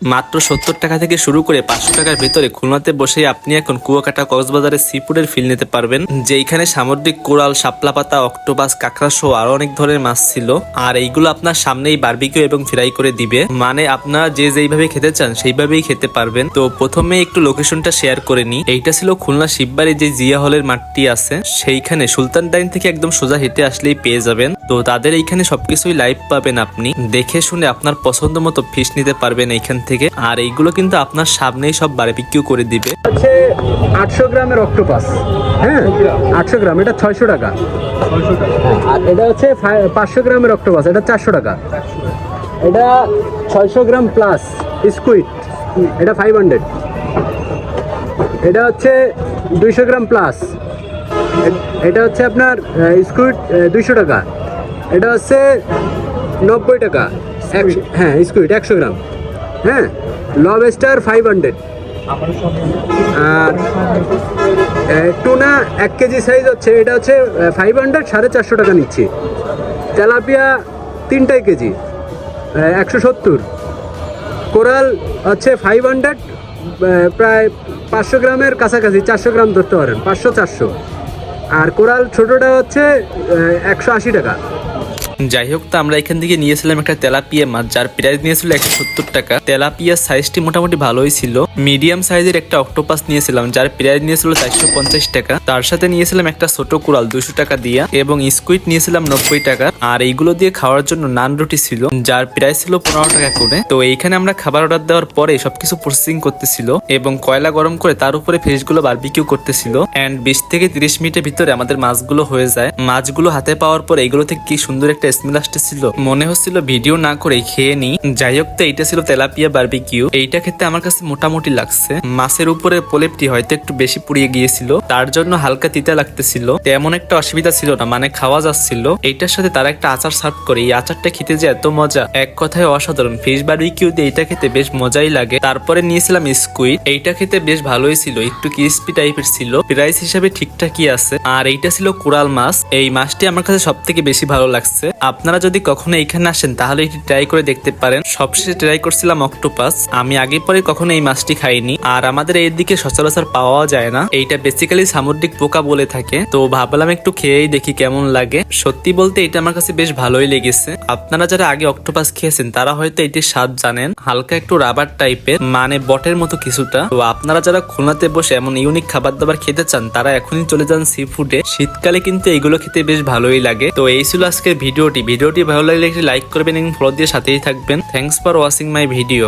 মাত্র 70 টাকা থেকে শুরু করে 500 টাকার ভিতরে খুলনাতে বসে আপনি এখন কুয়াকাটা কক্সবাজারের সি ফুডের ফিল নিতে পারবেন, যেখানে সামুদ্রিক কোরাল, শাপলা পাতা, অক্টোপাস, কাঁকড়া সহ আরো অনেক ধরনের মাছ ছিল। আর এইগুলো আপনার সামনেই বারবিকিউ এবং ফ্রাই করে দিবে, মানে আপনারা যে যেইভাবে খেতে চান সেইভাবেই খেতে পারবেন। তো প্রথমে একটু লোকেশনটা শেয়ার করে নি। এইটা ছিল খুলনা শিববাড়ি যে জিয়া হলের মাঠটি আছে সেইখানে, সুলতান ডাইন থেকে একদম সোজা হেঁটে আসলেই পেয়ে যাবেন। তো তাদের এইখানে সবকিছুই লাইভ পাবেন, আপনি দেখে শুনে আপনার পছন্দ মতো ফিশ নিতে পারবেন এইখান থেকে। আর এইগুলো কিন্তু আপনার সামনেই সব বারবিকিউ করে দিবে। হচ্ছে 800 গ্রামের অক্টোপাস, হ্যাঁ 800 গ্রাম, এটা 600 টাকা। আর এটা হচ্ছে 500 গ্রামের অক্টোপাস, এটা 400 টাকা। এটা 600 গ্রাম প্লাস স্কুইড, এটা 500। এটা হচ্ছে 200 গ্রাম প্লাস, এটা হচ্ছে আপনার স্কুইড 200 টাকা। এটা হচ্ছে 90 টাকা। হ্যাঁ স্কুইড 100 গ্রাম। হ্যাঁ লবস্টার 500। আর টুনা 1 কেজি সাইজ হচ্ছে, এটা হচ্ছে 500, 450 টাকা নিচ্ছি। Tilapia 3 KG 170। কোরাল হচ্ছে 500, প্রায় 500 গ্রামের কাছাকাছি, 400 গ্রাম ধরতে পারেন, 500-400। আর কোরাল ছোটোটা হচ্ছে 180 টাকা। যাই হোক, তো আমরা এখান থেকে নিয়েছিলাম একটা তেলাপিয়া মাছ, যার প্রাইস নিয়েছিল 170 টাকা। তেলাপিয়ার সাইজটি মোটামুটি ভালোই ছিল। মিডিয়াম সাইজের একটা অক্টোপাস নিয়েছিলাম, যার প্রাইস নিয়েছিল 450 টাকা। তার সাথে নিয়েছিলাম একটা ছোট কোরাল 200 টাকা দিয়া, এবং স্কুইড নিয়েছিলাম 90 টাকা। আর এইগুলো দিয়ে খাওয়ার জন্য নান রুটি ছিল, যার প্রাইস ছিল 15 টাকা করে। তো এইখানে আমরা খাবার অর্ডার দেওয়ার পরে সবকিছু প্রসেসিং করতেছিল এবং কয়লা গরম করে তার উপরে ফিশগুলো বারবিকিউ করতেছিল। এন্ড 20 থেকে 30 মিনিটের ভিতরে আমাদের মাছগুলো হয়ে যায়। মাছগুলো হাতে পাওয়ার পর এইগুলো থেকে কি সুন্দর একটা স্মেল আসতেছিল, মনে হচ্ছিল ভিডিও না করে খেয়ে নি। যাই হোক, তো এইটা ছিল তেলাপিয়া বারবিকিউ। এইটা খেতে আমার কাছে মোটামুটি লাগছে। মাছের উপরে প্রলেপটি হয়তো একটু বেশি পুড়িয়ে গিয়েছিল, তার জন্য হালকা তিতা লাগতেছিল। তেমন একটা অসুবিধা ছিল না, মানে খাওয়া যাচ্ছিল। এইটার সাথে তারা একটা আচার সার্ভ করে, এই আচারটা খেতে যে এত মজা, এক কথায় অসাধারণ। ফিশ বারবিকিউ দিয়ে এইটা খেতে বেশ মজাই লাগে। তারপরে নিয়েছিলাম স্কুইড, এইটা খেতে বেশ ভালোই ছিল, একটু ক্রিস্পি টাইপের ছিল। প্রাইস হিসাবে ঠিকঠাকই আছে। আর এইটা ছিল কোরাল মাছ। এই মাছটি আমার কাছে সব থেকে বেশি ভালো লাগছে। আপনারা যদি কখনো এখানে আসেন তাহলে এটি ট্রাই করে দেখতে পারেন। সবশেষে ট্রাই করছিলাম অক্টোপাস। আমি আগে পরে কখনো এই মাছটি খাইনি, আর আমাদের এই দিকে সচরাচর পাওয়া যায় না। এইটা বেসিক্যালি সামুদ্রিক পোকা বলে থাকে। তো ভাবলাম একটু খেয়েই দেখি কেমন লাগে। সত্যি বলতে এটা আমার কাছে বেশ ভালোই লেগেছে। আপনারা যারা আগে অক্টোপাস খেয়েছেন তারা হয়তো এটির স্বাদ জানেন, হালকা একটু রাবার টাইপের, মানে বটের মতো কিছুটা। তো আপনারা যারা খুলনাতে বসে এমন ইউনিক খাবার দাবার খেতে চান তারা এখনই চলে যান সি ফুডে। শীতকালে কিন্তু এইগুলো খেতে বেশ ভালোই লাগে। তো এই ছিল আজকের ভিডিওটি ভালো লাগলে একটি লাইক করবেন এবং ফলো দিয়ে সাথেই থাকবেন। Thanks for watching my video.